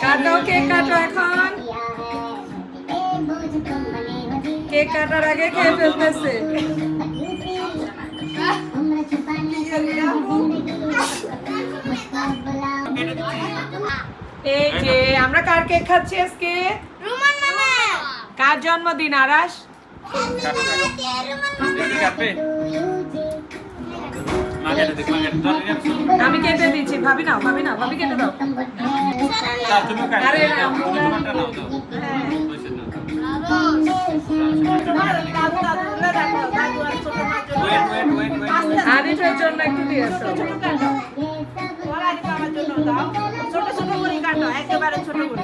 কাটো, কেক কাটো এখন। কেক কাটার আগে খেয়ে ফেলতেছে। এই যে আমরা কার কেক খাচ্ছি আজকে? কার জন্মদিন আরাস? আমি কেটে দিচ্ছি। ভাবি নাও, ভাবি নাও, ভাবি কেটে দাও। আরে আরিফের জন্য একটু দিয়েছো। ছোট ছোট করে কাটো, একেবারে ছোট করে।